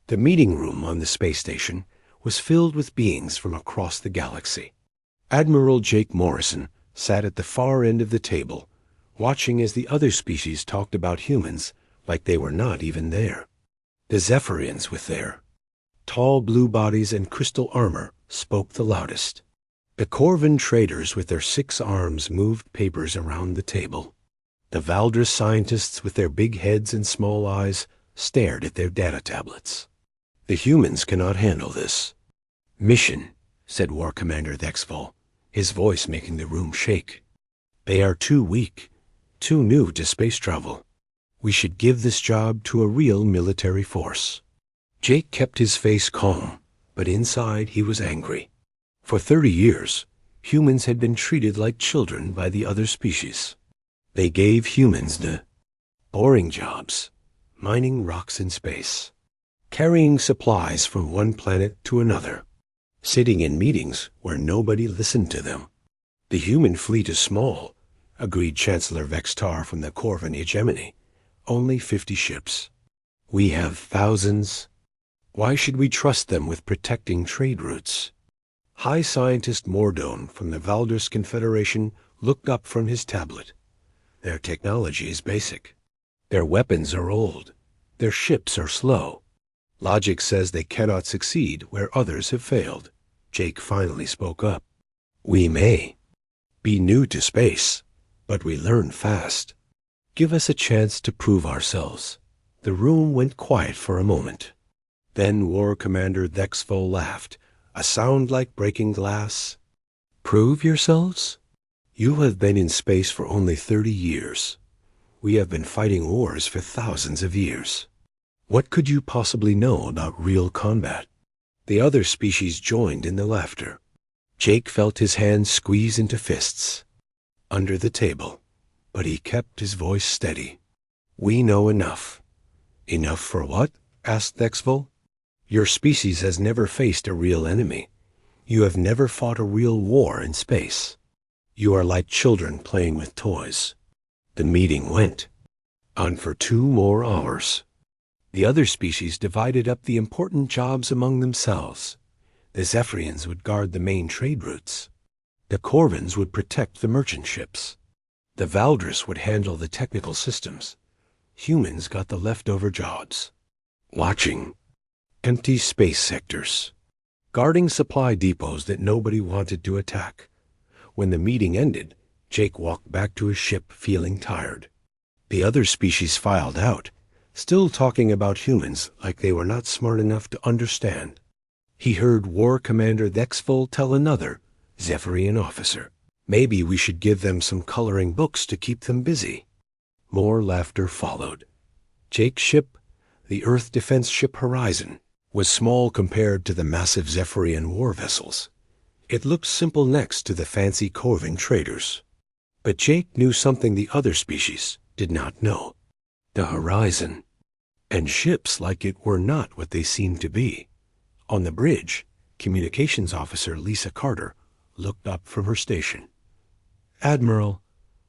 The meeting room on the space station was filled with beings from across the galaxy. Admiral Jake Morrison sat at the far end of the table, watching as the other species talked about humans like they were not even there. The Zephyrians with their tall blue bodies and crystal armor spoke the loudest. The Corvan traders with their 6 arms moved papers around the table. The Valdris scientists with their big heads and small eyes stared at their data tablets. The humans cannot handle this. Mission, said War Commander Thexvol, his voice making the room shake. They are too weak, too new to space travel. We should give this job to a real military force. Jake kept his face calm, but inside he was angry. For 30 years, humans had been treated like children by the other species. They gave humans the boring jobs, mining rocks in space, carrying supplies from one planet to another, sitting in meetings where nobody listened to them. The human fleet is small, agreed Chancellor Vextar from the Corvan hegemony. Only 50 ships. We have thousands. Why should we trust them with protecting trade routes? High Scientist Mordone from the Valdris Confederation looked up from his tablet. Their technology is basic. Their weapons are old. Their ships are slow. Logic says they cannot succeed where others have failed. Jake finally spoke up. We may be new to space, but we learn fast. Give us a chance to prove ourselves. The room went quiet for a moment. Then War Commander Thexvol laughed, a sound like breaking glass. Prove yourselves? You have been in space for only 30 years. We have been fighting wars for thousands of years. What could you possibly know about real combat? The other species joined in the laughter. Jake felt his hands squeeze into fists under the table, but he kept his voice steady. We know enough. Enough for what? Asked Thexvol. Your species has never faced a real enemy. You have never fought a real war in space. You are like children playing with toys. The meeting went on for 2 more hours. The other species divided up the important jobs among themselves. The Zephyrians would guard the main trade routes. The Corvans would protect the merchant ships. The Valdris would handle the technical systems. Humans got the leftover jobs. Watching empty space sectors. Guarding supply depots that nobody wanted to attack. When the meeting ended, Jake walked back to his ship feeling tired. The other species filed out, still talking about humans like they were not smart enough to understand. He heard War Commander Thexvol tell another Zephyrian officer, maybe we should give them some coloring books to keep them busy. More laughter followed. Jake's ship, the Earth Defense Ship Horizon, was small compared to the massive Zephyrian war vessels. It looked simple next to the fancy Corvan traders. But Jake knew something the other species did not know. The Horizon. And ships like it were not what they seemed to be. On the bridge, Communications Officer Lisa Carter looked up from her station. Admiral,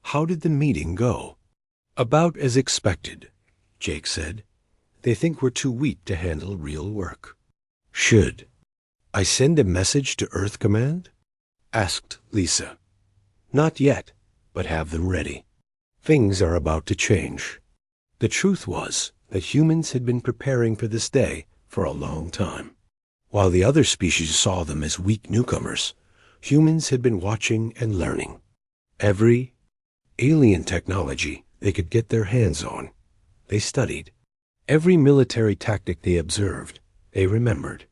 how did the meeting go? About as expected, Jake said. They think we're too weak to handle real work. Should I send a message to Earth Command? Asked Lisa. Not yet, but have them ready. Things are about to change. The truth was that humans had been preparing for this day for a long time. While the other species saw them as weak newcomers, humans had been watching and learning. Every alien technology they could get their hands on, they studied. Every military tactic they observed, they remembered.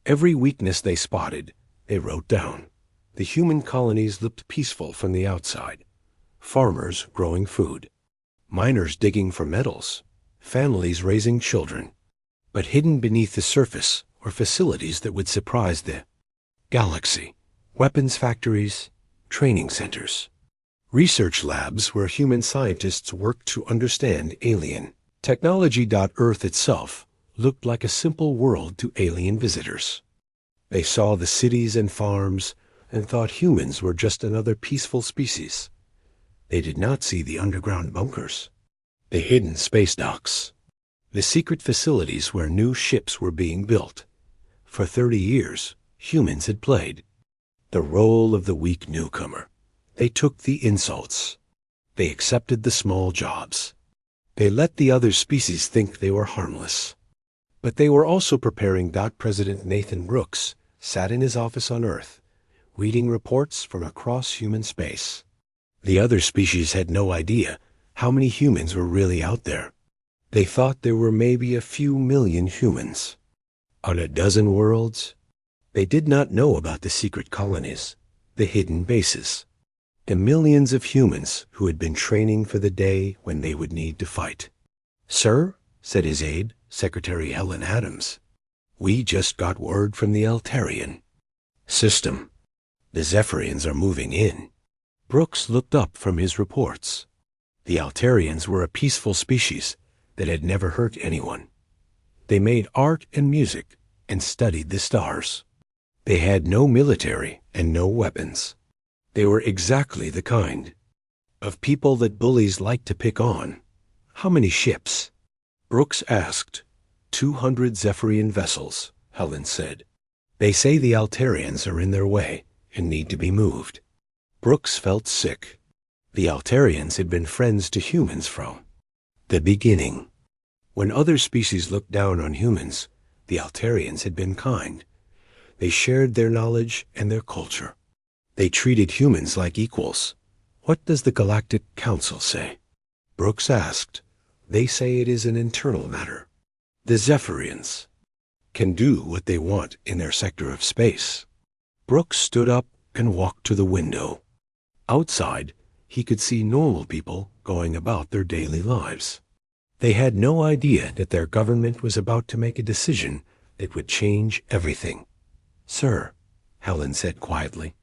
Every weakness they spotted, they wrote down. The human colonies looked peaceful from the outside. Farmers growing food, miners digging for metals, families raising children. But hidden beneath the surface were facilities that would surprise the galaxy. Weapons factories, training centers. Research labs where human scientists worked to understand alien technology. Earth itself looked like a simple world to alien visitors. They saw the cities and farms and thought humans were just another peaceful species. They did not see the underground bunkers, the hidden space docks, the secret facilities where new ships were being built. For 30 years, humans had played the role of the weak newcomer. They took the insults. They accepted the small jobs. They let the other species think they were harmless. But they were also preparing. President Nathan Brooks sat in his office on Earth, reading reports from across human space. The other species had no idea how many humans were really out there. They thought there were maybe a few million humans on a dozen worlds. They did not know about the secret colonies, the hidden bases, the millions of humans who had been training for the day when they would need to fight. "Sir," said his aide, Secretary Helen Adams, "we just got word from the Altarian system. The Zephyrians are moving in." Brooks looked up from his reports. The Altarians were a peaceful species that had never hurt anyone. They made art and music and studied the stars. They had no military and no weapons. They were exactly the kind of people that bullies like to pick on. "How many ships?" Brooks asked. 200 Zephyrian vessels, Helen said. "They say the Altarians are in their way and need to be moved." Brooks felt sick. The Altarians had been friends to humans from the beginning. When other species looked down on humans, the Altarians had been kind. They shared their knowledge and their culture. They treated humans like equals. "What does the Galactic Council say?" Brooks asked. "They say it is an internal matter. The Zephyrians can do what they want in their sector of space." Brooks stood up and walked to the window. Outside, he could see normal people going about their daily lives. They had no idea that their government was about to make a decision that would change everything. "Sir," Helen said quietly,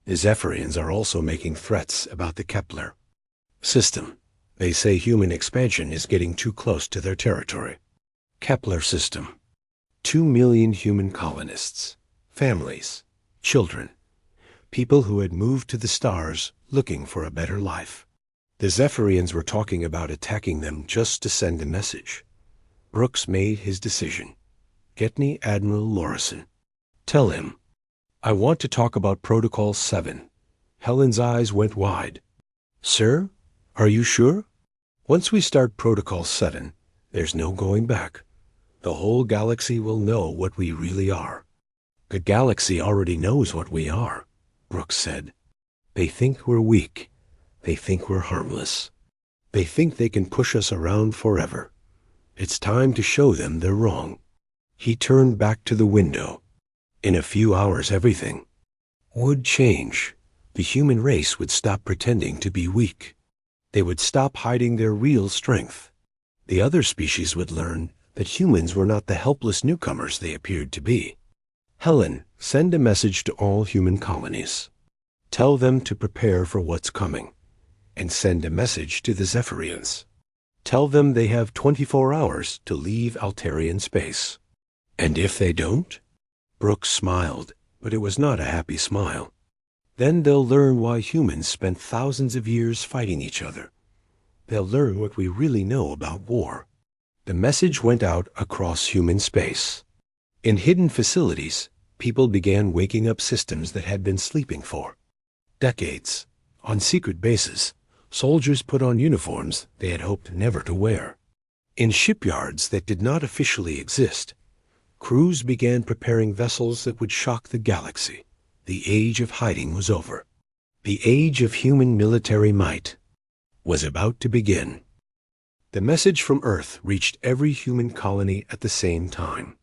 "the Zephyrians are also making threats about the Kepler system. They say human expansion is getting too close to their territory." Kepler system. 2 million human colonists, families, children, people who had moved to the stars looking for a better life. The Zephyrians were talking about attacking them just to send a message. Brooks made his decision. "Get me Admiral Morrison. Tell him I want to talk about Protocol 7. Helen's eyes went wide. "Sir, are you sure? Once we start Protocol 7, there's no going back. The whole galaxy will know what we really are." "The galaxy already knows what we are," Brooks said. "They think we're weak. They think we're harmless. They think they can push us around forever. It's time to show them they're wrong." He turned back to the window. In a few hours everything would change. The human race would stop pretending to be weak. They would stop hiding their real strength. The other species would learn that humans were not the helpless newcomers they appeared to be. "Helen, send a message to all human colonies. Tell them to prepare for what's coming. And send a message to the Zephyrians. Tell them they have 24 hours to leave Altarian space. And if they don't?" Brooks smiled, but it was not a happy smile. "Then they'll learn why humans spent thousands of years fighting each other. They'll learn what we really know about war." The message went out across human space. In hidden facilities, people began waking up systems that had been sleeping for decades. On secret bases, soldiers put on uniforms they had hoped never to wear. In shipyards that did not officially exist, crews began preparing vessels that would shock the galaxy. The age of hiding was over. The age of human military might was about to begin. The message from Earth reached every human colony at the same time.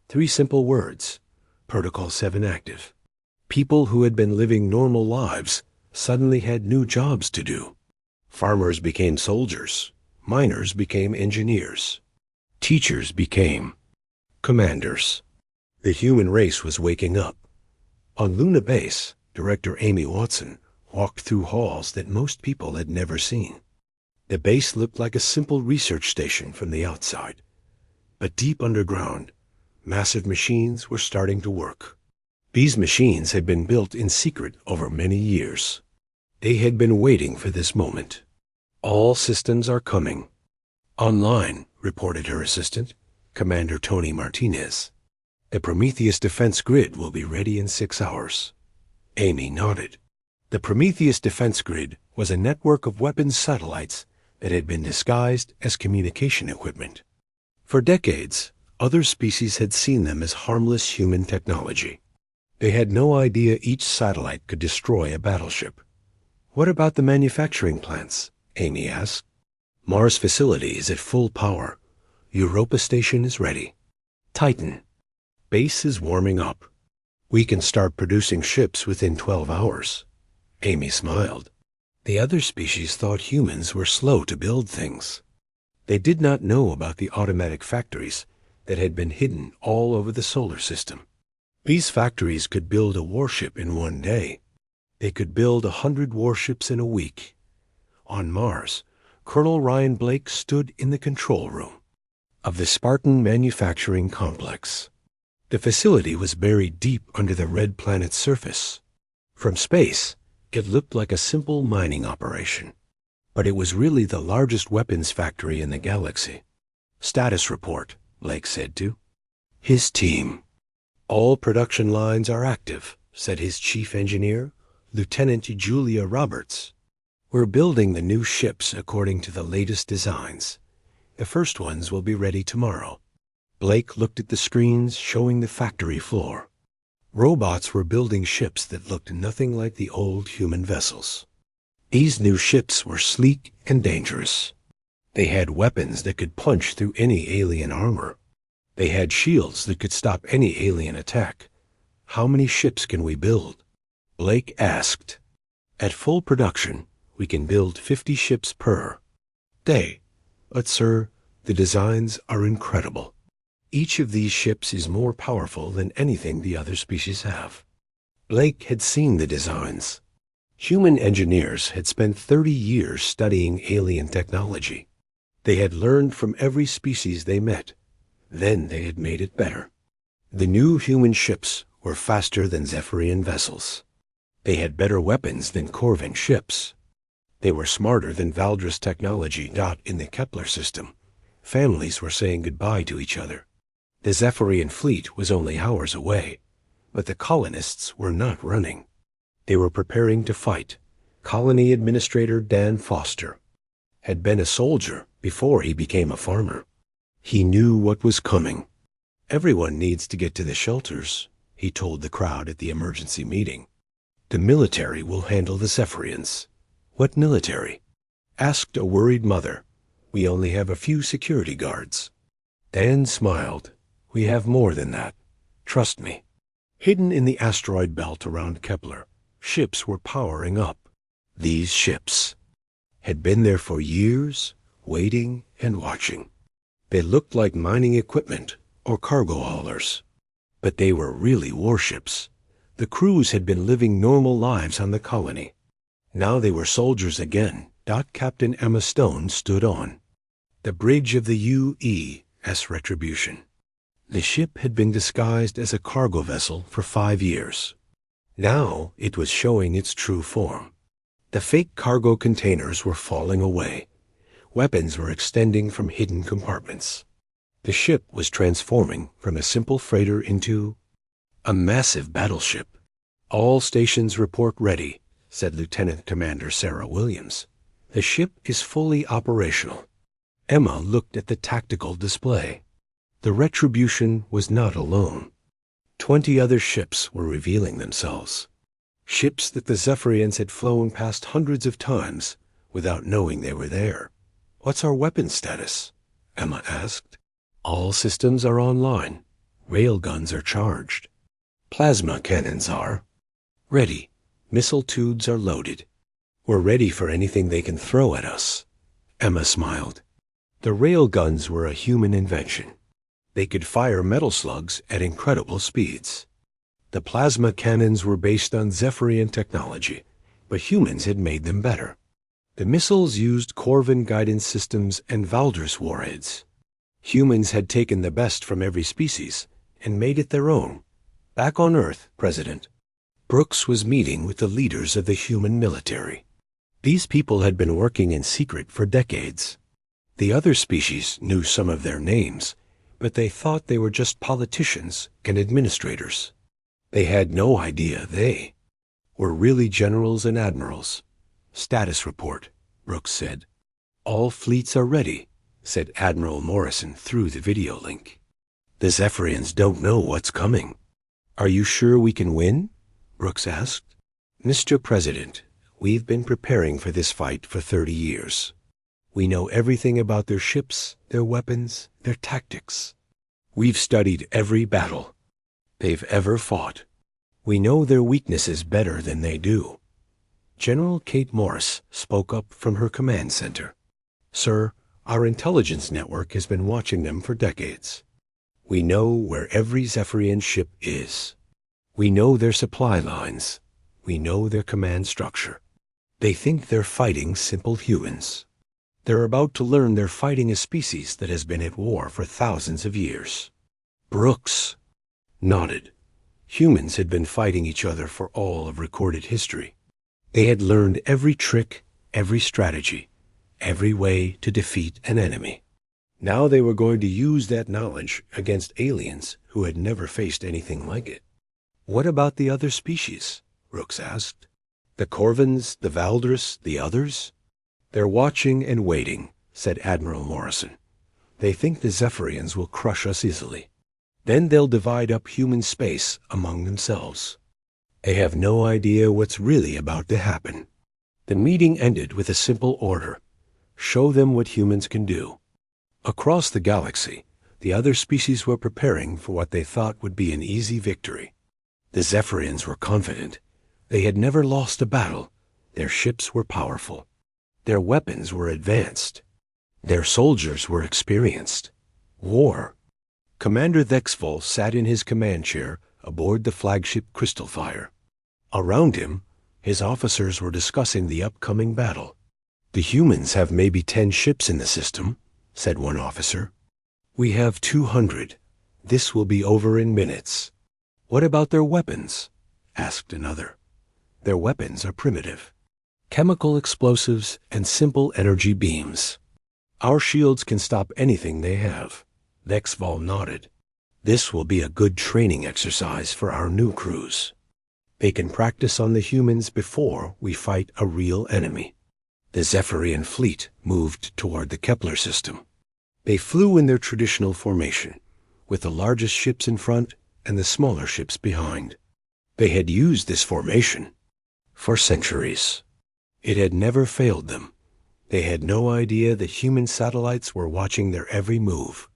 3 simple words: Protocol 7 active. People who had been living normal lives suddenly had new jobs to do. Farmers became soldiers. Miners became engineers. Teachers became commanders. The human race was waking up. On Luna Base, Director Amy Watson walked through halls that most people had never seen. The base looked like a simple research station from the outside. But deep underground, massive machines were starting to work. These machines had been built in secret over many years. They had been waiting for this moment. "All systems are coming. Online, reported her assistant, Commander Tony Martinez. The Prometheus defense grid will be ready in 6 hours. Amy nodded. The Prometheus defense grid was a network of weapons satellites that had been disguised as communication equipment. For decades, other species had seen them as harmless human technology. They had no idea each satellite could destroy a battleship. What about the manufacturing plants? Amy asked. Mars facility is at full power. Europa station is ready. Titan. Base is warming up. We can start producing ships within 12 hours. Amy smiled. The other species thought humans were slow to build things. They did not know about the automatic factories that had been hidden all over the solar system. These factories could build a warship in 1 day. They could build 100 warships in a week. On Mars, Colonel Ryan Blake stood in the control room of the Spartan manufacturing complex. The facility was buried deep under the red planet's surface. From space, it looked like a simple mining operation, but it was really the largest weapons factory in the galaxy. Status report, Blake said to his team. All production lines are active, said his chief engineer, Lieutenant Julia Roberts. We're building the new ships according to the latest designs. The first ones will be ready tomorrow. Blake looked at the screens showing the factory floor. Robots were building ships that looked nothing like the old human vessels. These new ships were sleek and dangerous. They had weapons that could punch through any alien armor. They had shields that could stop any alien attack. How many ships can we build? Blake asked. At full production, we can build 50 ships per day. But, sir, the designs are incredible. Each of these ships is more powerful than anything the other species have. Blake had seen the designs. Human engineers had spent 30 years studying alien technology. They had learned from every species they met. Then they had made it better. The new human ships were faster than Zephyrian vessels. They had better weapons than Corvin ships. They were smarter than Valdris technology in the Kepler system. Families were saying goodbye to each other. The Zephyrian fleet was only hours away, but the colonists were not running. They were preparing to fight. Colony Administrator Dan Foster had been a soldier before he became a farmer. He knew what was coming. Everyone needs to get to the shelters, he told the crowd at the emergency meeting. The military will handle the Zephyrians. What military? Asked a worried mother. We only have a few security guards. Dan smiled. We have more than that. Trust me. Hidden in the asteroid belt around Kepler, ships were powering up. These ships had been there for years, waiting and watching. They looked like mining equipment or cargo haulers, but they were really warships. The crews had been living normal lives on the colony. Now they were soldiers again. Captain Emma Stone stood on the bridge of the UES Retribution. The ship had been disguised as a cargo vessel for 5 years. Now it was showing its true form. The fake cargo containers were falling away. Weapons were extending from hidden compartments. The ship was transforming from a simple freighter into a massive battleship. All stations report ready, said Lieutenant Commander Sarah Williams. The ship is fully operational. Emma looked at the tactical display. The Retribution was not alone. 20 other ships were revealing themselves. Ships that the Zephyrians had flown past hundreds of times without knowing they were there. What's our weapons status? Emma asked. All systems are online. Railguns are charged. Plasma cannons are ready. Missile tubes are loaded. We're ready for anything they can throw at us. Emma smiled. The railguns were a human invention. They could fire metal slugs at incredible speeds. The plasma cannons were based on Zephyrian technology, but humans had made them better. The missiles used Corvin guidance systems and Valdris warheads. Humans had taken the best from every species and made it their own. Back on Earth, President Brooks was meeting with the leaders of the human military. These people had been working in secret for decades. The other species knew some of their names, but they thought they were just politicians and administrators. They had no idea they were really generals and admirals. "Status report," Brooks said. "All fleets are ready," said Admiral Morrison through the video link. "The Zephyrians don't know what's coming." "Are you sure we can win?" Brooks asked. "Mr. President, we've been preparing for this fight for 30 years. We know everything about their ships, their weapons, their tactics. We've studied every battle they've ever fought. We know their weaknesses better than they do." General Kate Morris spoke up from her command center. "Sir, our intelligence network has been watching them for decades. We know where every Zephyrian ship is. We know their supply lines. We know their command structure. They think they're fighting simple humans. They're about to learn they're fighting a species that has been at war for thousands of years." Brooks nodded. Humans had been fighting each other for all of recorded history. They had learned every trick, every strategy, every way to defeat an enemy. Now they were going to use that knowledge against aliens who had never faced anything like it. "What about the other species?" Brooks asked. "The Corvins, the Valdris, the others?" "They're watching and waiting," said Admiral Morrison. "They think the Zephyrians will crush us easily. Then they'll divide up human space among themselves. They have no idea what's really about to happen." The meeting ended with a simple order: show them what humans can do. Across the galaxy, the other species were preparing for what they thought would be an easy victory. The Zephyrians were confident. They had never lost a battle. Their ships were powerful. Their weapons were advanced. Their soldiers were experienced. War. Commander Thexvol sat in his command chair aboard the flagship Crystalfire. Around him, his officers were discussing the upcoming battle. "The humans have maybe 10 ships in the system," said one officer. "We have 200. This will be over in minutes." "What about their weapons?" asked another. "Their weapons are primitive. Chemical explosives and simple energy beams. Our shields can stop anything they have." Thexvol nodded. "This will be a good training exercise for our new crews. They can practice on the humans before we fight a real enemy." The Zephyrian fleet moved toward the Kepler system. They flew in their traditional formation, with the largest ships in front and the smaller ships behind. They had used this formation for centuries. It had never failed them. They had no idea that human satellites were watching their every move.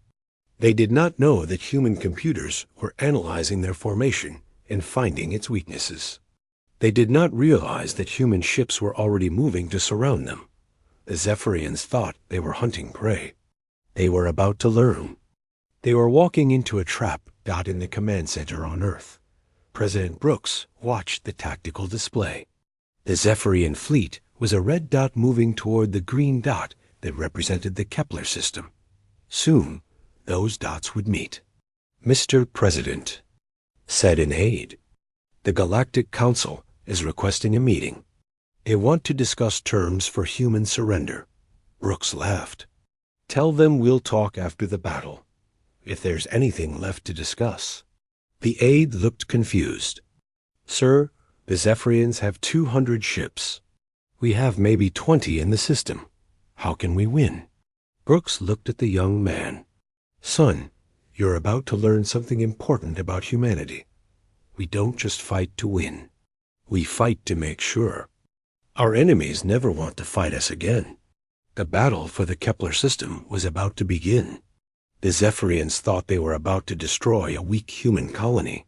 They did not know that human computers were analyzing their formation and finding its weaknesses. They did not realize that human ships were already moving to surround them. The Zephyrians thought they were hunting prey. They were about to learn. They were walking into a trap in the command center on Earth. President Brooks watched the tactical display. The Zephyrian fleet was a red dot moving toward the green dot that represented the Kepler system. Soon, those dots would meet. "Mr. President," said an aide, "the Galactic Council is requesting a meeting. They want to discuss terms for human surrender." Brooks laughed. "Tell them we'll talk after the battle, if there's anything left to discuss." The aide looked confused. "Sir, the Zephyrians have 200 ships. We have maybe 20 in the system. How can we win?" Brooks looked at the young man. "Son, you're about to learn something important about humanity. We don't just fight to win. We fight to make sure. Our enemies never want to fight us again." The battle for the Kepler system was about to begin. The Zephyrians thought they were about to destroy a weak human colony.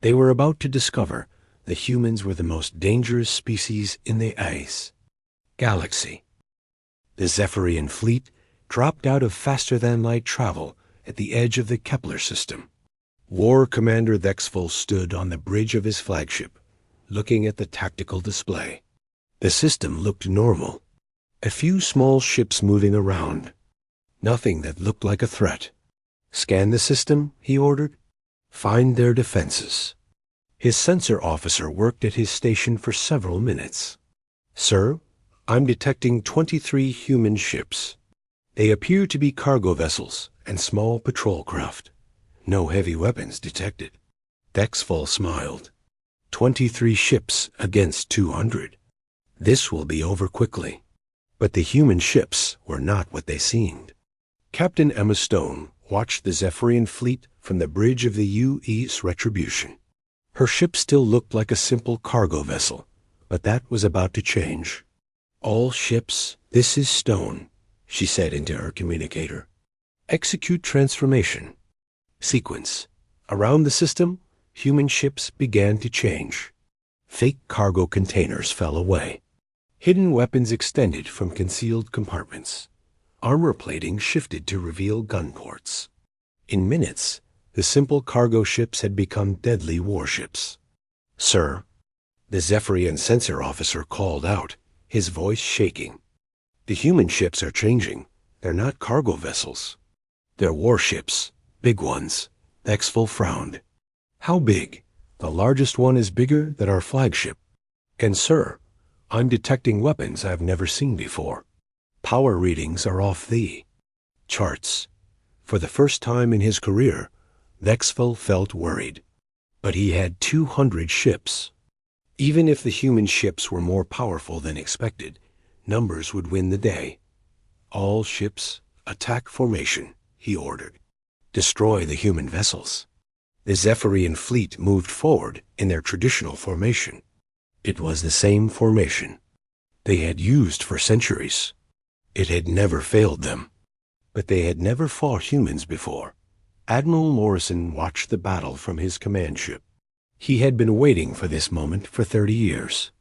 They were about to discover that humans were the most dangerous species in the ice galaxy. The Zephyrian fleet dropped out of faster-than-light travel at the edge of the Kepler system. War Commander Thexvol stood on the bridge of his flagship, looking at the tactical display. The system looked normal. A few small ships moving around. Nothing that looked like a threat. "Scan the system," he ordered. "Find their defenses." His sensor officer worked at his station for several minutes. "Sir, I'm detecting 23 human ships. They appear to be cargo vessels and small patrol craft. No heavy weapons detected. Dexfall smiled. 23 ships against 200. This will be over quickly. But the human ships were not what they seemed. Captain Emma Stone watched the Zephyrian fleet from the bridge of the U.S. Retribution. Her ship still looked like a simple cargo vessel, but that was about to change. "All ships, this is Stone," she said into her communicator. "Execute transformation. Sequence. Around the system, human ships began to change. Fake cargo containers fell away. Hidden weapons extended from concealed compartments. Armor plating shifted to reveal gun ports. In minutes, the simple cargo ships had become deadly warships. "Sir," the Zephyrian sensor officer called out, his voice shaking. "The human ships are changing. They're not cargo vessels. They're warships, big ones." Exfil frowned. "How big?" "The largest one is bigger than our flagship. And sir, I'm detecting weapons I've never seen before. Power readings are off the charts." For the first time in his career, Vexfil felt worried. But he had 200 ships. Even if the human ships were more powerful than expected, numbers would win the day. "All ships, attack formation," he ordered. "Destroy the human vessels." The Zephyrian fleet moved forward in their traditional formation. It was the same formation they had used for centuries. It had never failed them. But they had never fought humans before. Admiral Morrison watched the battle from his command ship. He had been waiting for this moment for 30 years.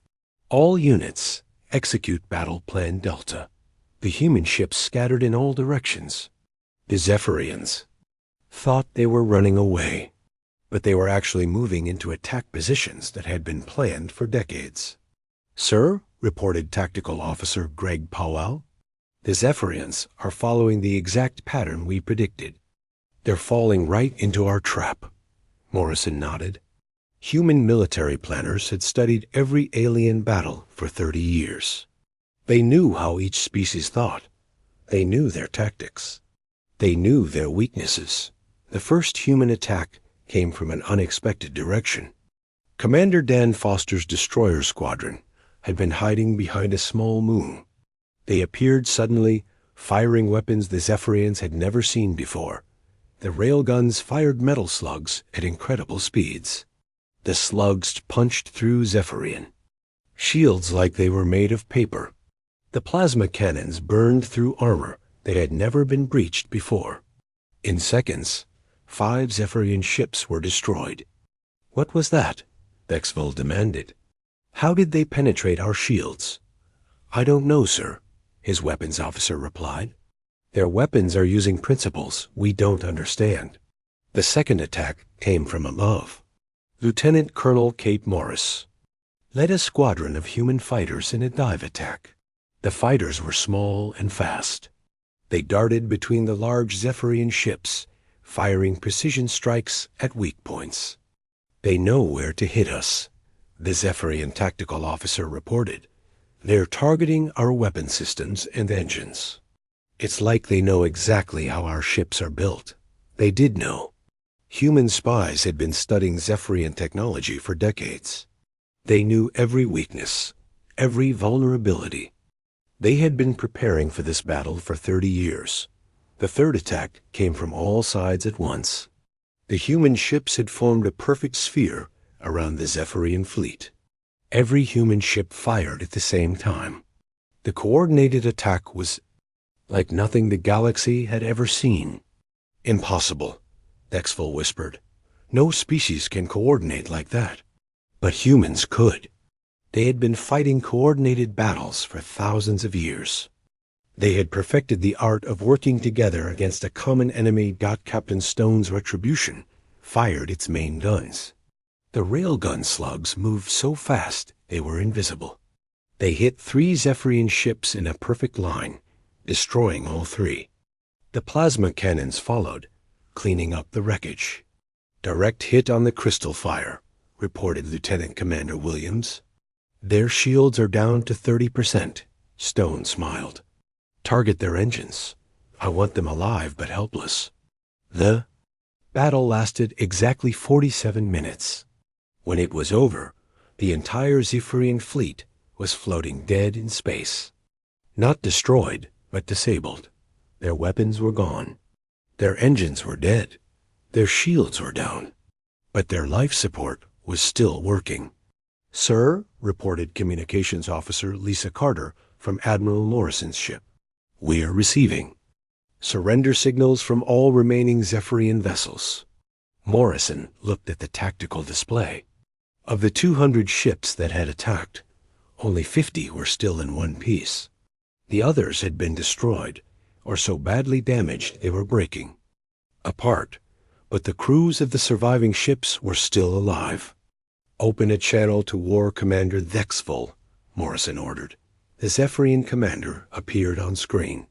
"All units, execute Battle Plan Delta." The human ships scattered in all directions. The Zephyrians thought they were running away, but they were actually moving into attack positions that had been planned for decades. "Sir," reported Tactical Officer Greg Powell, "the Zephyrians are following the exact pattern we predicted. They're falling right into our trap." Morrison nodded. Human military planners had studied every alien battle for 30 years. They knew how each species thought. They knew their tactics. They knew their weaknesses. The first human attack came from an unexpected direction. Commander Dan Foster's destroyer squadron had been hiding behind a small moon. They appeared suddenly, firing weapons the Zephyrians had never seen before. The railguns fired metal slugs at incredible speeds. The slugs punched through Zephyrian shields like they were made of paper. The plasma cannons burned through armor that had never been breached before. In seconds, 5 Zephyrian ships were destroyed. "What was that?" Bexville demanded. "How did they penetrate our shields?" "I don't know, sir," his weapons officer replied. "Their weapons are using principles we don't understand." The second attack came from above. Lieutenant Colonel Kate Morris led a squadron of human fighters in a dive attack. The fighters were small and fast. They darted between the large Zephyrian ships, firing precision strikes at weak points. "They know where to hit us," the Zephyrian tactical officer reported. "They're targeting our weapon systems and engines. It's like they know exactly how our ships are built." They did know. Human spies had been studying Zephyrian technology for decades. They knew every weakness, every vulnerability. They had been preparing for this battle for 30 years. The third attack came from all sides at once. The human ships had formed a perfect sphere around the Zephyrian fleet. Every human ship fired at the same time. The coordinated attack was like nothing the galaxy had ever seen. "Impossible," Dexville whispered. "No species can coordinate like that." But humans could. They had been fighting coordinated battles for thousands of years. They had perfected the art of working together against a common enemy. Captain Stone's Retribution fired its main guns. The railgun slugs moved so fast they were invisible. They hit 3 Zephyrian ships in a perfect line, destroying all 3. The plasma cannons followed, cleaning up the wreckage. "Direct hit on the crystal fire," reported Lieutenant Commander Williams. "Their shields are down to 30%, Stone smiled. "Target their engines. I want them alive but helpless. The battle lasted exactly 47 minutes. When it was over, the entire Zephyrian fleet was floating dead in space. Not destroyed, but disabled. Their weapons were gone. Their engines were dead. Their shields were down. But their life support was still working. "Sir," reported Communications Officer Lisa Carter from Admiral Morrison's ship, "we are receiving surrender signals from all remaining Zephyrian vessels." Morrison looked at the tactical display. Of the 200 ships that had attacked, only 50 were still in one piece. The others had been destroyed, or so badly damaged they were breaking apart, but the crews of the surviving ships were still alive. "Open a channel to War Commander Thexville," Morrison ordered. The Zephyrian commander appeared on screen.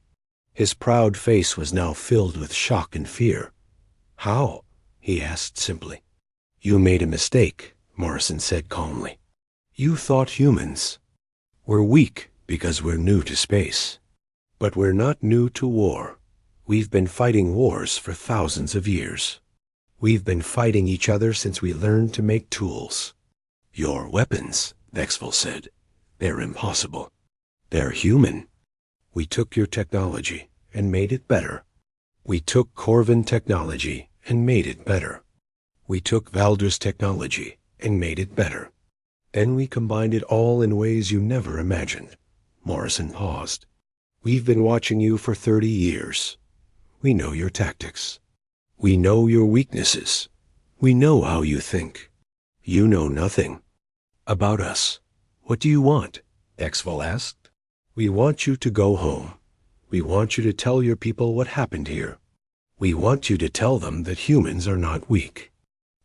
His proud face was now filled with shock and fear. "How?" he asked simply. "You made a mistake," Morrison said calmly. "You thought humans were weak because we're new to space. But we're not new to war. We've been fighting wars for thousands of years. We've been fighting each other since we learned to make tools." "Your weapons," Thexville said, "they're impossible. They're human. We took your technology and made it better. We took Corvin technology and made it better. We took Valdra's technology and made it better. Then we combined it all in ways you never imagined." Morrison paused. "We've been watching you for 30 years. We know your tactics. We know your weaknesses. We know how you think. You know nothing about us. What do you want?" Thexville asked. "We want you to go home. We want you to tell your people what happened here. We want you to tell them that humans are not weak.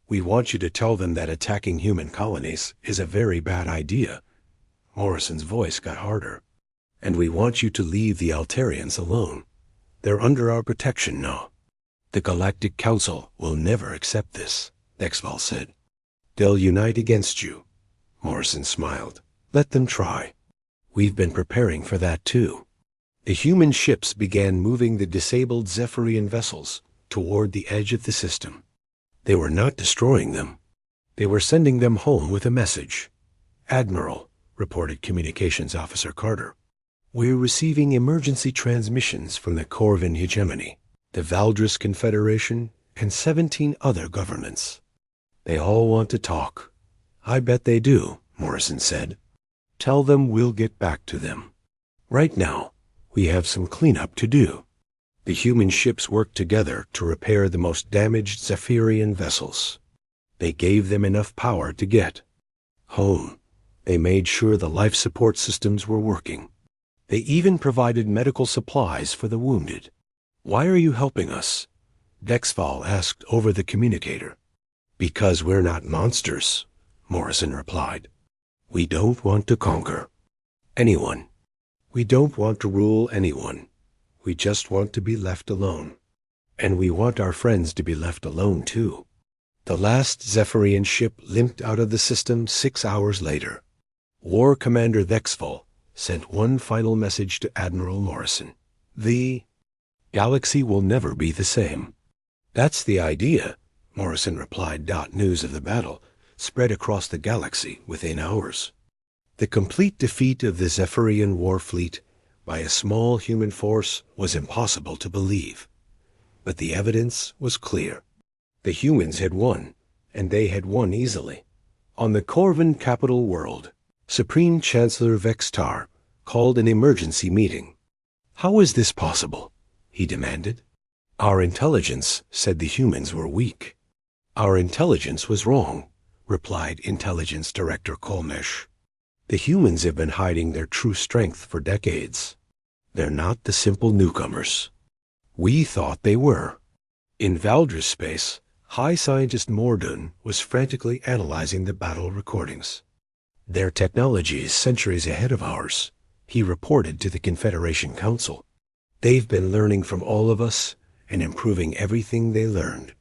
We want you to tell them that attacking human colonies is a very bad idea." Morrison's voice got harder. "And we want you to leave the Altarians alone. They're under our protection now. The Galactic Council will never accept this," Thexville said. "They'll unite against you." Morrison smiled. "Let them try. We've been preparing for that too." The human ships began moving the disabled Zephyrian vessels toward the edge of the system. They were not destroying them. They were sending them home with a message. "Admiral," reported Communications Officer Carter, "we're receiving emergency transmissions from the Corvin Hegemony, the Valdris Confederation, and 17 other governments. They all want to talk." "I bet they do," Morrison said. "Tell them we'll get back to them. Right now, we have some cleanup to do." The human ships worked together to repair the most damaged Zephyrian vessels. They gave them enough power to get home. They made sure the life support systems were working. They even provided medical supplies for the wounded. "Why are you helping us?" Thexville asked over the communicator. "Because we're not monsters," Morrison replied. "We don't want to conquer anyone. We don't want to rule anyone. We just want to be left alone. And we want our friends to be left alone too." The last Zephyrian ship limped out of the system 6 hours later. War Commander Thexville sent one final message to Admiral Morrison. "The galaxy will never be the same." "That's the idea," Morrison replied. News of the battle spread across the galaxy within hours. The complete defeat of the Zephyrian war fleet by a small human force was impossible to believe. But the evidence was clear. The humans had won, and they had won easily. On the Corvin capital world, Supreme Chancellor Vextar called an emergency meeting. "How is this possible?" he demanded. "Our intelligence said the humans were weak." "Our intelligence was wrong," replied Intelligence Director Kolmesh. "The humans have been hiding their true strength for decades. They're not the simple newcomers. We thought they were." In Valdris space, High Scientist Mordun was frantically analyzing the battle recordings. "Their technology is centuries ahead of ours," he reported to the Confederation Council. "They've been learning from all of us and improving everything they learned."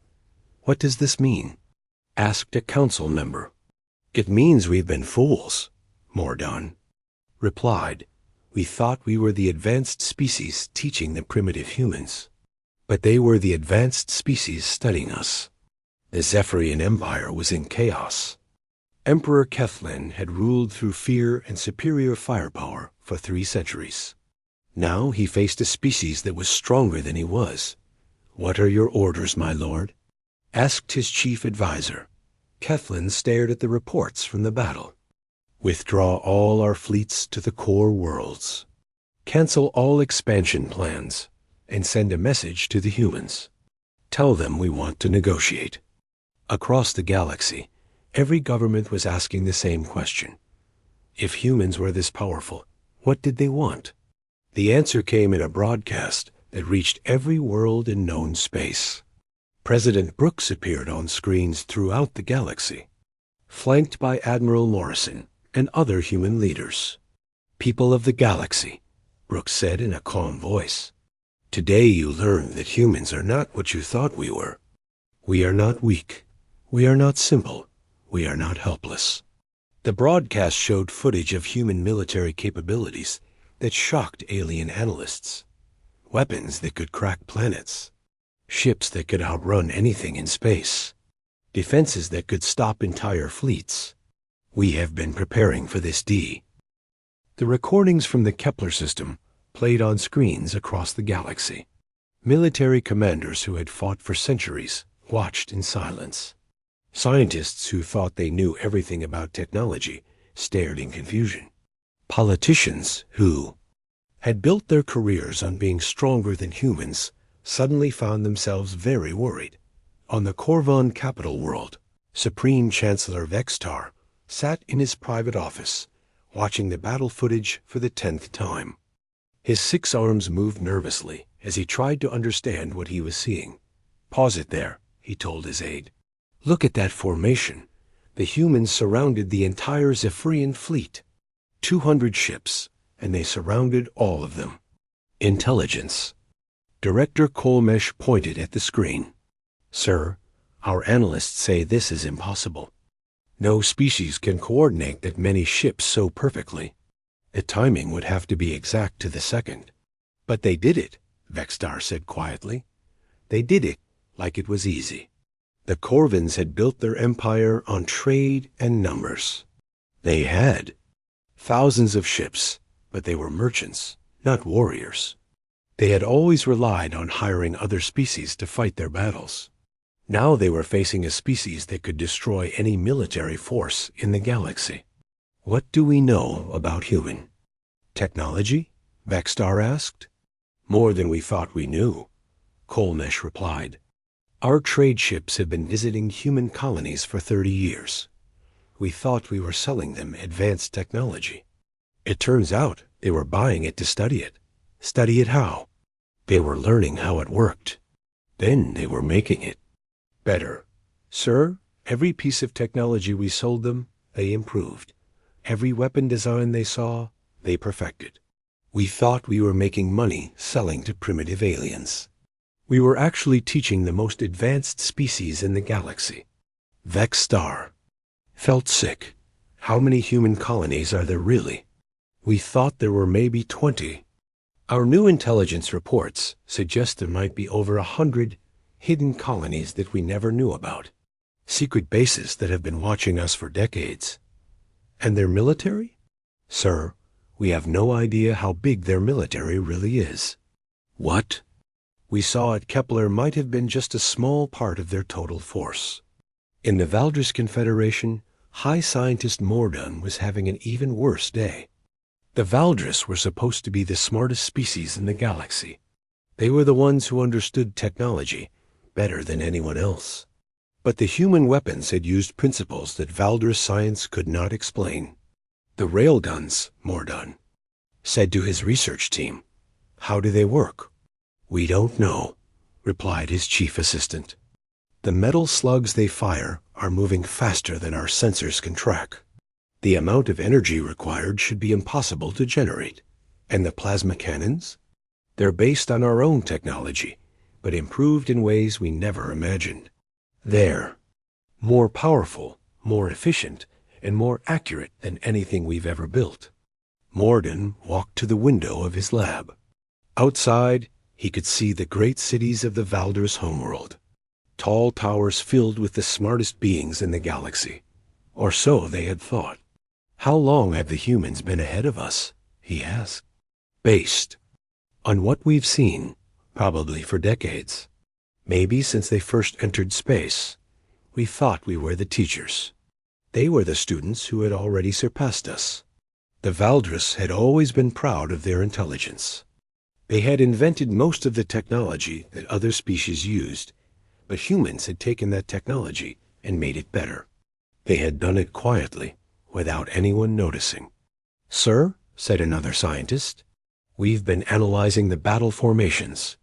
"What does this mean?" asked a council member. "It means we've been fools," Mordun replied. We thought we were the advanced species teaching the primitive humans, but they were the advanced species studying us. The Zephyrian Empire was in chaos. Emperor Kethlin had ruled through fear and superior firepower for 3 centuries. Now he faced a species that was stronger than he was. "What are your orders, my lord?" asked his chief advisor. Kethlin stared at the reports from the battle. "Withdraw all our fleets to the core worlds. Cancel all expansion plans and send a message to the humans. Tell them we want to negotiate." Across the galaxy, every government was asking the same question. If humans were this powerful, what did they want? The answer came in a broadcast that reached every world in known space. President Brooks appeared on screens throughout the galaxy, flanked by Admiral Morrison and other human leaders. "People of the galaxy," Brooks said in a calm voice, "today you learn that humans are not what you thought we were. We are not weak. We are not simple. We are not helpless." The broadcast showed footage of human military capabilities that shocked alien analysts. Weapons that could crack planets. Ships that could outrun anything in space. Defenses that could stop entire fleets. "We have been preparing for this D." The recordings from the Kepler system played on screens across the galaxy. Military commanders who had fought for centuries watched in silence. Scientists who thought they knew everything about technology stared in confusion. Politicians who had built their careers on being stronger than humans suddenly found themselves very worried. On the Corvon capital world, Supreme Chancellor Vextar sat in his private office, watching the battle footage for the 10th time. His 6 arms moved nervously as he tried to understand what he was seeing. "Pause it there," he told his aide. "Look at that formation. The humans surrounded the entire Zephyrian fleet. 200 ships, and they surrounded all of them. Intelligence." Director Kolmesh pointed at the screen. "Sir, our analysts say this is impossible. No species can coordinate that many ships so perfectly. The timing would have to be exact to the second." "But they did it," Vextar said quietly. "They did it like it was easy." The Corvins had built their empire on trade and numbers. They had thousands of ships, but they were merchants, not warriors. They had always relied on hiring other species to fight their battles. Now they were facing a species that could destroy any military force in the galaxy. "What do we know about human technology?" Vextar asked. "More than we thought we knew," Kolmesh replied. "Our trade ships have been visiting human colonies for 30 years. We thought we were selling them advanced technology. It turns out they were buying it to study it. Study it how? They were learning how it worked. Then they were making it better. Sir, every piece of technology we sold them, they improved. Every weapon design they saw, they perfected. We thought we were making money selling to primitive aliens. We were actually teaching the most advanced species in the galaxy." Vextar felt sick. "How many human colonies are there really?" "We thought there were maybe 20. Our new intelligence reports suggest there might be over 100 hidden colonies that we never knew about. Secret bases that have been watching us for decades." "And their military?" "Sir, we have no idea how big their military really is." "What?" "We saw at Kepler might have been just a small part of their total force." In the Valdris Confederation, High Scientist Mordun was having an even worse day. The Valdris were supposed to be the smartest species in the galaxy. They were the ones who understood technology better than anyone else. But the human weapons had used principles that Valdris science could not explain. "The railguns," Mordun said to his research team. "How do they work?" "We don't know," replied his chief assistant. "The metal slugs they fire are moving faster than our sensors can track. The amount of energy required should be impossible to generate. And the plasma cannons? They're based on our own technology, but improved in ways we never imagined. They're more powerful, more efficient, and more accurate than anything we've ever built." Morden walked to the window of his lab. Outside, he could see the great cities of the Valder's homeworld. Tall towers filled with the smartest beings in the galaxy. Or so they had thought. "How long have the humans been ahead of us?" he asked. "Based on what we've seen, probably for decades. Maybe since they first entered space. We thought we were the teachers. They were the students who had already surpassed us. The Valdris had always been proud of their intelligence. They had invented most of the technology that other species used, but humans had taken that technology and made it better. They had done it quietly, without anyone noticing. "Sir," said another scientist, "we've been analyzing the battle formations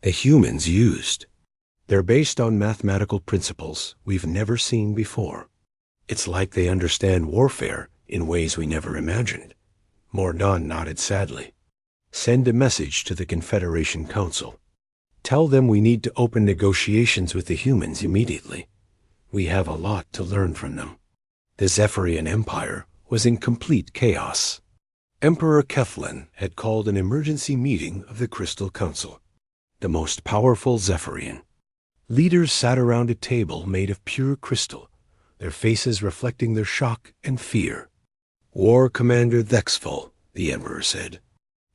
the humans used. They're based on mathematical principles we've never seen before. It's like they understand warfare in ways we never imagined." Mordaunt nodded sadly. "Send a message to the Confederation Council. Tell them we need to open negotiations with the humans immediately. We have a lot to learn from them." The Zephyrian Empire was in complete chaos. Emperor Keflin had called an emergency meeting of the Crystal Council, the most powerful Zephyrian. Leaders sat around a table made of pure crystal, their faces reflecting their shock and fear. "War Commander Thexful," the Emperor said.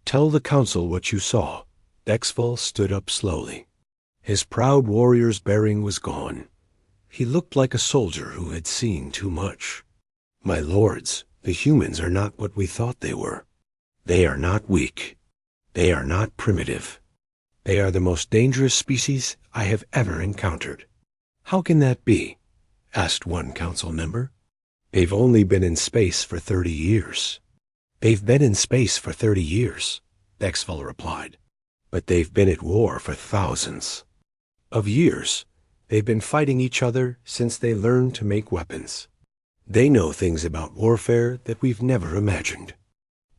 "Tell the Council what you saw." Thexful stood up slowly. His proud warrior's bearing was gone. He looked like a soldier who had seen too much. "My lords, the humans are not what we thought they were. They are not weak. They are not primitive. They are the most dangerous species I have ever encountered." "How can that be?" asked one council member. "They've only been in space for 30 years. "They've been in space for 30 years, Thexful replied. "But they've been at war for thousands of years. They've been fighting each other since they learned to make weapons. They know things about warfare that we've never imagined."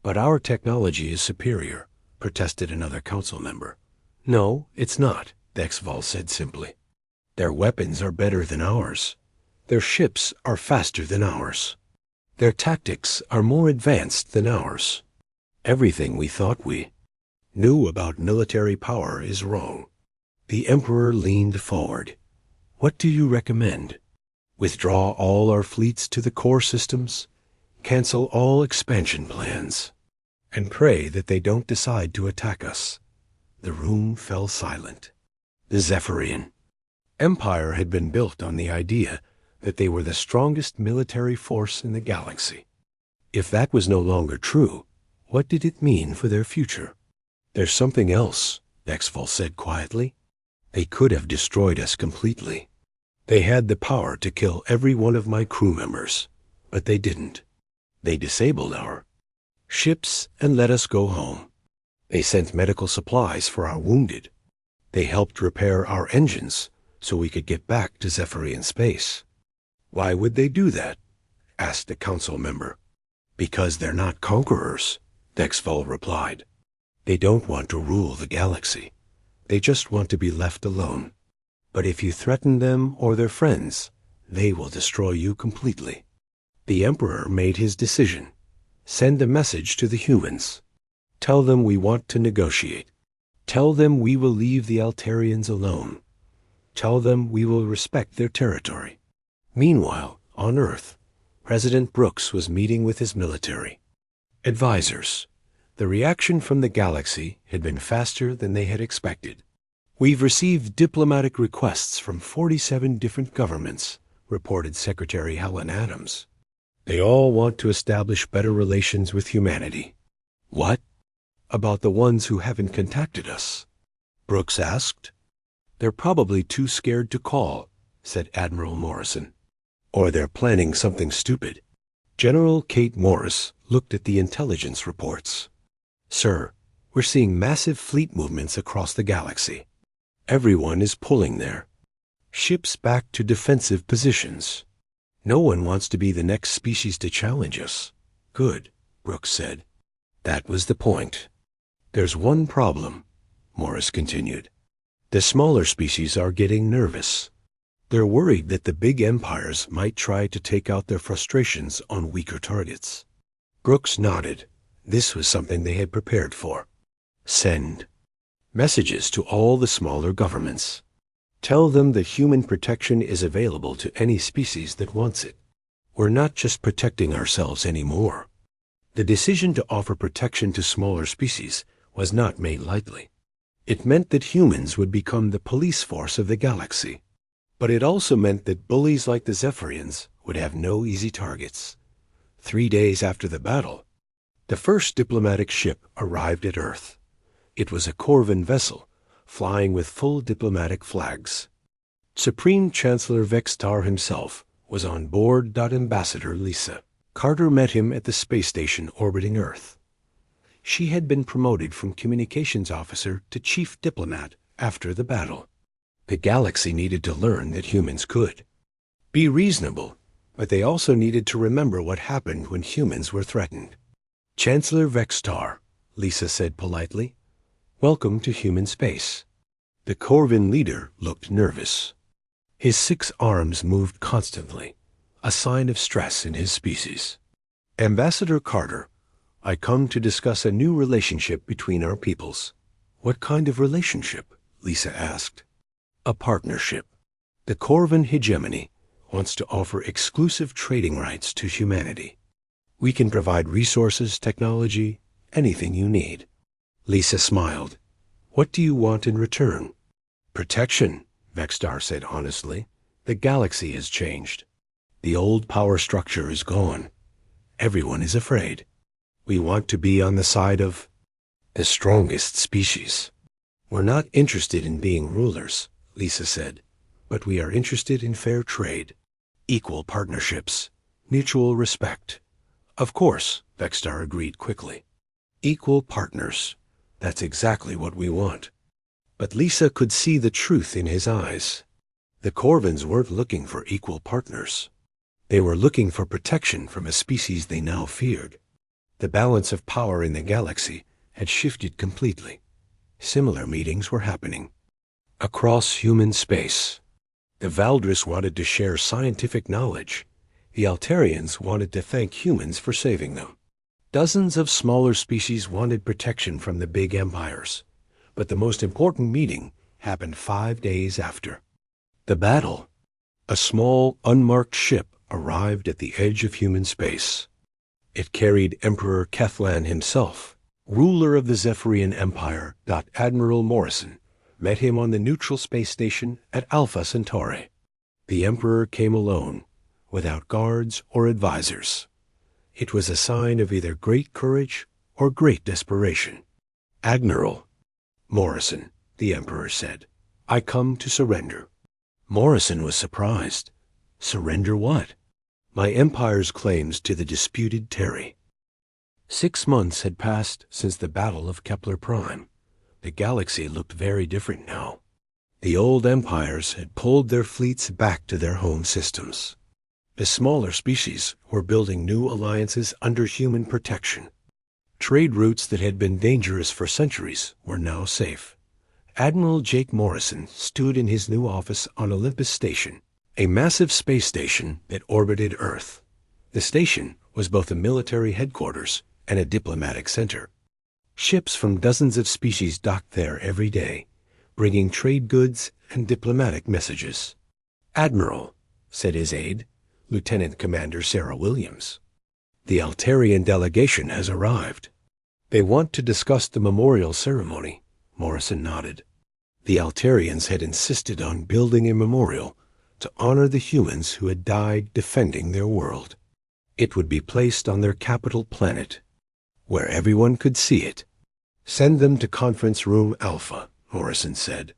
"But our technology is superior," protested another council member. "No, it's not," Thexful said simply. "Their weapons are better than ours. Their ships are faster than ours. Their tactics are more advanced than ours. Everything we thought we knew about military power is wrong." The Emperor leaned forward. "What do you recommend? Withdraw all our fleets to the core systems, cancel all expansion plans, and pray that they don't decide to attack us." The room fell silent. The Zephyrian Empire had been built on the idea that they were the strongest military force in the galaxy. If that was no longer true, what did it mean for their future? "There's something else," Thexful said quietly. "They could have destroyed us completely. They had the power to kill every one of my crew members, but they didn't. They disabled our ships and let us go home. They sent medical supplies for our wounded. They helped repair our engines so we could get back to Zephyrian space." "Why would they do that?" asked a council member. "Because they're not conquerors," Thexful replied. "They don't want to rule the galaxy. They just want to be left alone. But if you threaten them or their friends, they will destroy you completely." The Emperor made his decision. "Send a message to the humans. Tell them we want to negotiate. Tell them we will leave the Altarians alone. Tell them we will respect their territory." Meanwhile, on Earth, President Brooks was meeting with his military advisors. The reaction from the galaxy had been faster than they had expected. "We've received diplomatic requests from 47 different governments," reported Secretary Helen Adams. "They all want to establish better relations with humanity." "What about the ones who haven't contacted us?" Brooks asked. "They're probably too scared to call," said Admiral Morrison. "Or they're planning something stupid." General Kate Morris looked at the intelligence reports. "Sir, we're seeing massive fleet movements across the galaxy. Everyone is pulling there. Ships back to defensive positions. No one wants to be the next species to challenge us." "Good," Brooks said. "That was the point." "There's one problem," Morris continued. "The smaller species are getting nervous. They're worried that the big empires might try to take out their frustrations on weaker targets." Brooks nodded, This was something they had prepared for. Send messages to all the smaller governments. Tell them that human protection is available to any species that wants it. We're not just protecting ourselves anymore. The decision to offer protection to smaller species was not made lightly. It meant that humans would become the police force of the galaxy. But it also meant that bullies like the Zephyrians would have no easy targets. 3 days after the battle, the first diplomatic ship arrived at Earth. It was a Corvin vessel, flying with full diplomatic flags. Supreme Chancellor Vextar himself was on board. Ambassador Lisa Carter met him at the space station orbiting Earth. She had been promoted from communications officer to chief diplomat after the battle. The galaxy needed to learn that humans could be reasonable, but they also needed to remember what happened when humans were threatened. Chancellor Vextar, Lisa said politely, welcome to human space. The Corvin leader looked nervous. His 6 arms moved constantly, a sign of stress in his species. Ambassador Carter, I come to discuss a new relationship between our peoples. What kind of relationship? Lisa asked. A partnership. The Corvin hegemony wants to offer exclusive trading rights to humanity. We can provide resources, technology, anything you need. Lisa smiled. What do you want in return? Protection, Vextar said honestly. The galaxy has changed. The old power structure is gone. Everyone is afraid. We want to be on the side of the strongest species. We're not interested in being rulers, Lisa said, but we are interested in fair trade, equal partnerships, mutual respect. Of course, Vextar agreed quickly. Equal partners. That's exactly what we want. But Lisa could see the truth in his eyes. The Corvins weren't looking for equal partners. They were looking for protection from a species they now feared. The balance of power in the galaxy had shifted completely. Similar meetings were happening. Across human space, the Valdris wanted to share scientific knowledge. The Altarians wanted to thank humans for saving them. Dozens of smaller species wanted protection from the big empires, but the most important meeting happened 5 days after the battle. A small, unmarked ship arrived at the edge of human space. It carried Emperor Kethlan himself. Ruler of the Zephyrian Empire, Admiral Morrison, met him on the neutral space station at Alpha Centauri. The Emperor came alone, without guards or advisors. It was a sign of either great courage or great desperation. Admiral Morrison, the Emperor said, I come to surrender. Morrison was surprised. Surrender what? My empire's claims to the disputed Terry. 6 months had passed since the Battle of Kepler Prime. The galaxy looked very different now. The old empires had pulled their fleets back to their home systems. The smaller species were building new alliances under human protection. Trade routes that had been dangerous for centuries were now safe. Admiral Jake Morrison stood in his new office on Olympus Station, a massive space station that orbited Earth. The station was both a military headquarters and a diplomatic center. Ships from dozens of species docked there every day, bringing trade goods and diplomatic messages. Admiral, said his aide, Lieutenant Commander Sarah Williams, the Altarian delegation has arrived. They want to discuss the memorial ceremony. Morrison nodded. The Altarians had insisted on building a memorial to honor the humans who had died defending their world. It would be placed on their capital planet, where everyone could see it. Send them to Conference Room Alpha, Morrison said,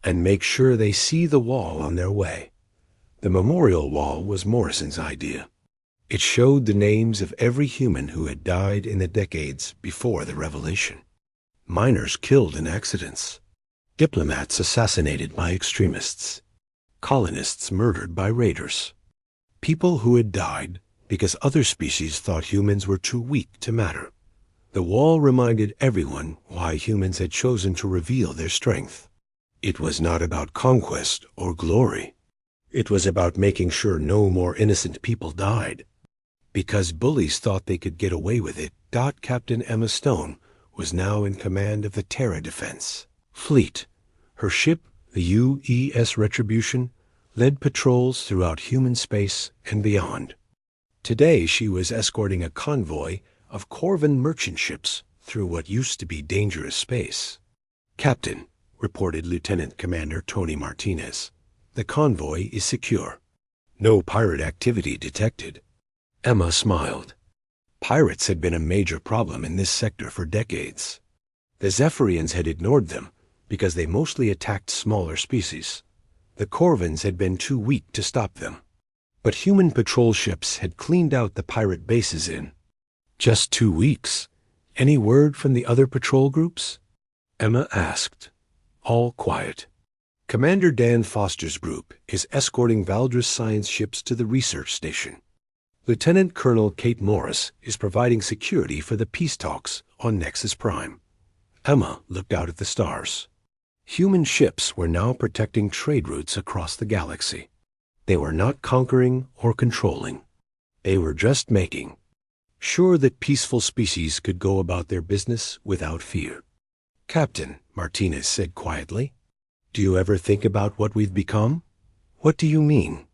and make sure they see the wall on their way. The memorial wall was Morrison's idea. It showed the names of every human who had died in the decades before the revelation. Miners killed in accidents, diplomats assassinated by extremists, colonists murdered by raiders, people who had died because other species thought humans were too weak to matter. The wall reminded everyone why humans had chosen to reveal their strength. It was not about conquest or glory. It was about making sure no more innocent people died. Because bullies thought they could get away with it, Captain Emma Stone was now in command of the Terra Defense Fleet. Her ship, the UES Retribution, led patrols throughout human space and beyond. Today she was escorting a convoy of Corvan merchant ships through what used to be dangerous space. "Captain," reported Lieutenant Commander Tony Martinez, "the convoy is secure. No pirate activity detected." Emma smiled. Pirates had been a major problem in this sector for decades. The Zephyrians had ignored them because they mostly attacked smaller species. The Corvans had been too weak to stop them. But human patrol ships had cleaned out the pirate bases in just 2 weeks. "Any word from the other patrol groups?" Emma asked. "All quiet. Commander Dan Foster's group is escorting Valdris science ships to the research station. Lieutenant Colonel Kate Morris is providing security for the peace talks on Nexus Prime." Emma looked out at the stars. Human ships were now protecting trade routes across the galaxy. They were not conquering or controlling. They were just making sure that peaceful species could go about their business without fear. "Captain," Martinez said quietly, "do you ever think about what we've become?" "What do you mean?"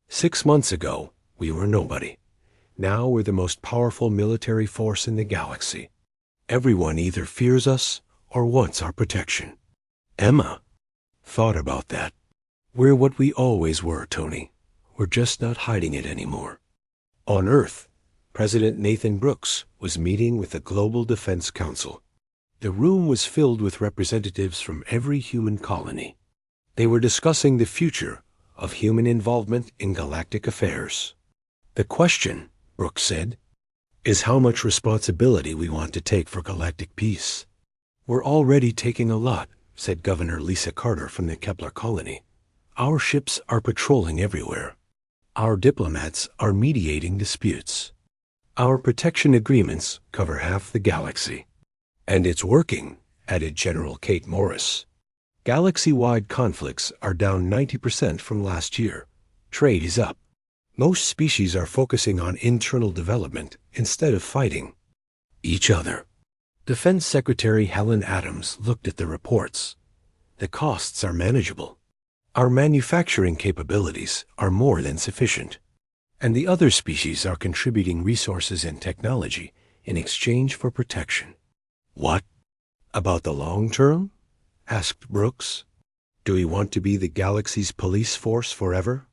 6 months ago, we were nobody. Now we're the most powerful military force in the galaxy. Everyone either fears us or wants our protection." Emma thought about that. "We're what we always were, Tony. We're just not hiding it anymore." On Earth, President Nathan Brooks was meeting with the Global Defense Council. The room was filled with representatives from every human colony. They were discussing the future of human involvement in galactic affairs. "The question," Brooks said, "is how much responsibility we want to take for galactic peace." "We're already taking a lot," said Governor Lisa Carter from the Kepler colony. "Our ships are patrolling everywhere. Our diplomats are mediating disputes. Our protection agreements cover half the galaxy." "And it's working," added General Kate Morris. "Galaxy-wide conflicts are down 90% from last year. Trade is up. Most species are focusing on internal development instead of fighting each other." Defense Secretary Helen Adams looked at the reports. "The costs are manageable. Our manufacturing capabilities are more than sufficient. And the other species are contributing resources and technology in exchange for protection." "What about the long term?" asked Brooks. "Do we want to be the galaxy's police force forever?"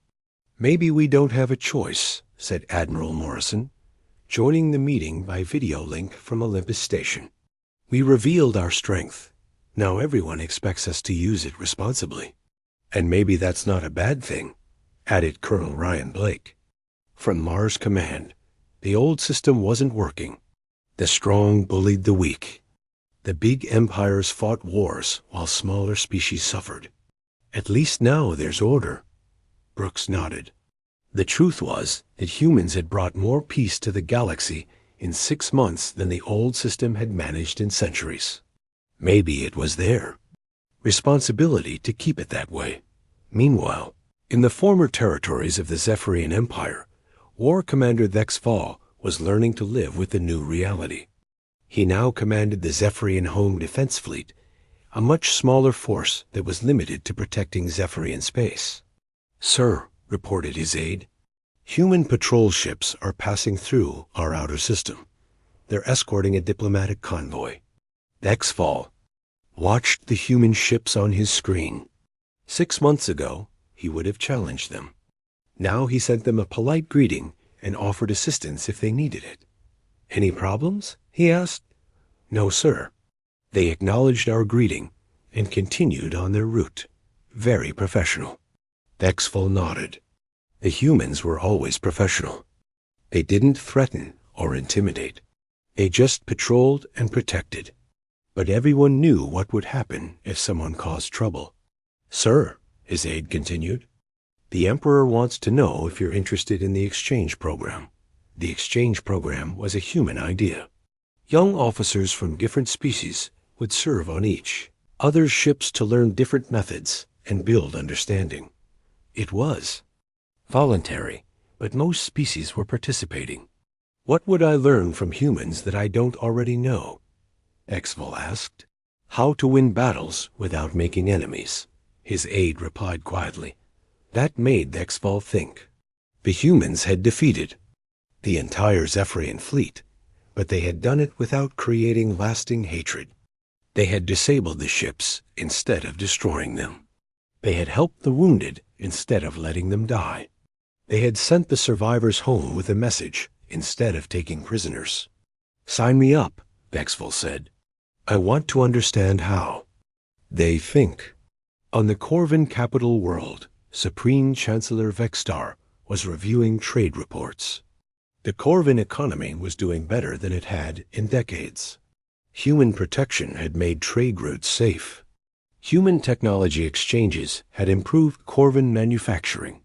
"Maybe we don't have a choice," said Admiral Morrison, joining the meeting by video link from Olympus Station. "We revealed our strength. Now everyone expects us to use it responsibly." "And maybe that's not a bad thing," added Colonel Ryan Blake. From Mars Command, the old system wasn't working. The strong bullied the weak. The big empires fought wars while smaller species suffered. "At least now there's order." Brooks nodded. The truth was that humans had brought more peace to the galaxy in 6 months than the old system had managed in centuries. Maybe it was their responsibility to keep it that way. Meanwhile, in the former territories of the Zephyrian Empire, War Commander Thex Fall was learning to live with the new reality. He now commanded the Zephyrian Home Defense Fleet, a much smaller force that was limited to protecting Zephyrian space. "Sir," reported his aide, "human patrol ships are passing through our outer system. They're escorting a diplomatic convoy." Thex Fall watched the human ships on his screen. 6 months ago, he would have challenged them. Now he sent them a polite greeting and offered assistance if they needed it. "Any problems?" he asked. "No, sir." They acknowledged our greeting and continued on their route. Very professional. Dexful nodded. The humans were always professional. They didn't threaten or intimidate. They just patrolled and protected. But everyone knew what would happen if someone caused trouble. "Sir," his aide continued, "the Emperor wants to know if you're interested in the exchange program." The exchange program was a human idea. Young officers from different species would serve on each, other ships to learn different methods and build understanding. It was voluntary, but most species were participating. What would I learn from humans that I don't already know? Exval asked. How to win battles without making enemies, his aide replied quietly. That made Exval think. The humans had defeated the entire Zephyrian fleet, but they had done it without creating lasting hatred. They had disabled the ships instead of destroying them. They had helped the wounded instead of letting them die. They had sent the survivors home with a message instead of taking prisoners. Sign me up, Exval said. I want to understand how they think. On the Corvin capital world, Supreme Chancellor Vextar was reviewing trade reports. The Corvin economy was doing better than it had in decades. Human protection had made trade routes safe. Human technology exchanges had improved Corvin manufacturing.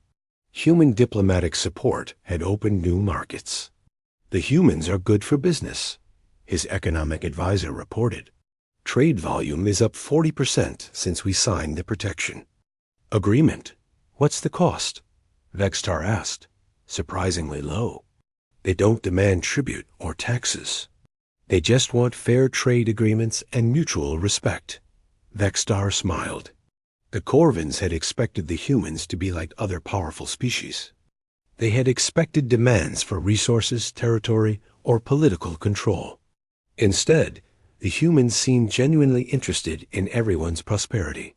Human diplomatic support had opened new markets. The humans are good for business, his economic advisor reported. Trade volume is up 40% since we signed the protection agreement. What's the cost? Vextar asked. Surprisingly low. They don't demand tribute or taxes. They just want fair trade agreements and mutual respect. Vextar smiled. The Corvins had expected the humans to be like other powerful species. They had expected demands for resources, territory, or political control. Instead, the humans seemed genuinely interested in everyone's prosperity.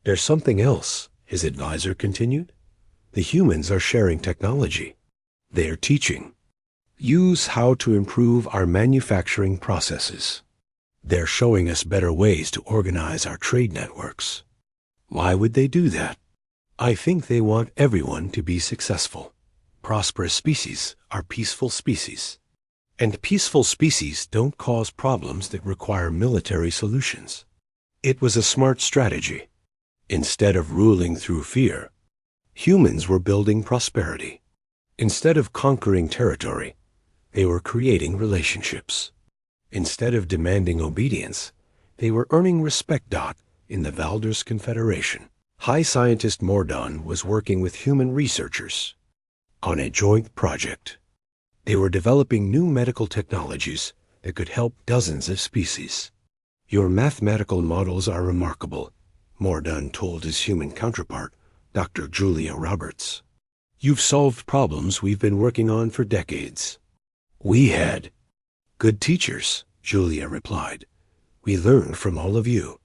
There's something else, his advisor continued. The humans are sharing technology. They're teaching. Use how to improve our manufacturing processes. They're showing us better ways to organize our trade networks. Why would they do that? I think they want everyone to be successful. Prosperous species are peaceful species. And peaceful species don't cause problems that require military solutions. It was a smart strategy. Instead of ruling through fear, humans were building prosperity. Instead of conquering territory, they were creating relationships. Instead of demanding obedience, they were earning respect. In the Valders Confederation, High Scientist Mordon was working with human researchers on a joint project. They were developing new medical technologies that could help dozens of species. Your mathematical models are remarkable, Mordon told his human counterpart, Dr. Julia Roberts. You've solved problems we've been working on for decades. We had good teachers, Julia replied. We learned from all of you.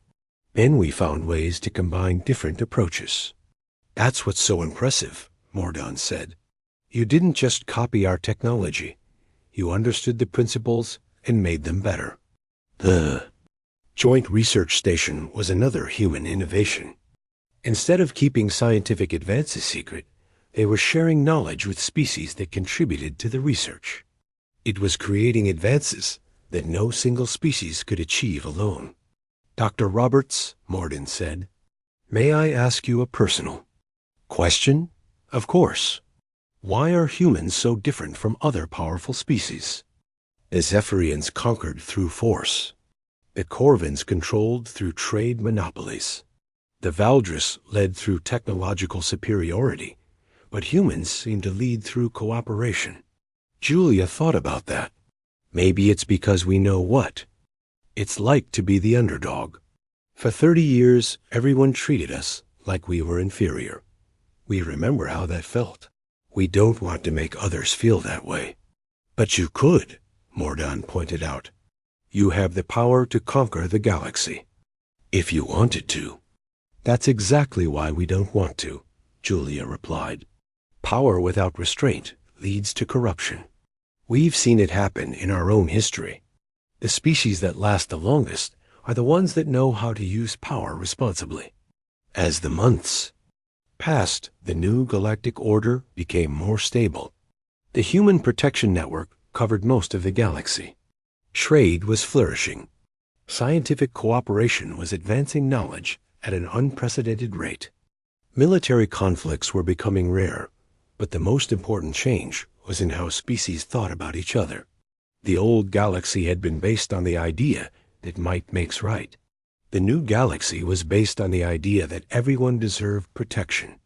Then we found ways to combine different approaches. That's what's so impressive, Mordon said. You didn't just copy our technology. You understood the principles and made them better. The Joint Research Station was another human innovation. Instead of keeping scientific advances secret, they were sharing knowledge with species that contributed to the research. It was creating advances that no single species could achieve alone. Dr. Roberts, Mordon said, may I ask you a personal question? Of course. Why are humans so different from other powerful species? The Zephyrians conquered through force. The Corvins controlled through trade monopolies. The Valdris led through technological superiority, but humans seem to lead through cooperation. Julia thought about that. Maybe it's because we know what it's like to be the underdog. For 30 years, everyone treated us like we were inferior. We remember how that felt. We don't want to make others feel that way. But you could, Mordon pointed out. You have the power to conquer the galaxy. If you wanted to. That's exactly why we don't want to, Julia replied. Power without restraint leads to corruption. We've seen it happen in our own history. The species that last the longest are the ones that know how to use power responsibly. As the months passed, the new galactic order became more stable. The Human Protection Network covered most of the galaxy. Trade was flourishing. Scientific cooperation was advancing knowledge at an unprecedented rate. Military conflicts were becoming rare, but the most important change was in how species thought about each other. The old galaxy had been based on the idea that might makes right. The new galaxy was based on the idea that everyone deserved protection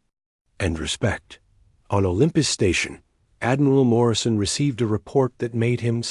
and respect. On Olympus Station, Admiral Morrison received a report that made him